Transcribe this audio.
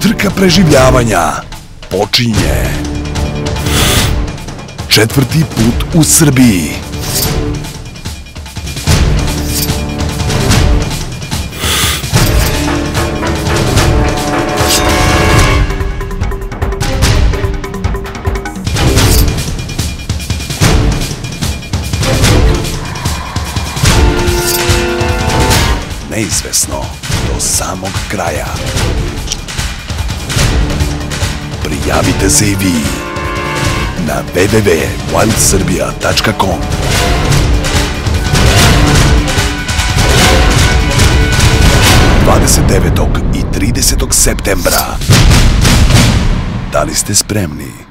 Trka preživljavanja počinje. 4. put u Srbiji. Neizvesno do samog kraja. Prijavite se i vi na www.wildserbia.com. 29. i 30. septembra. Da li ste spremni?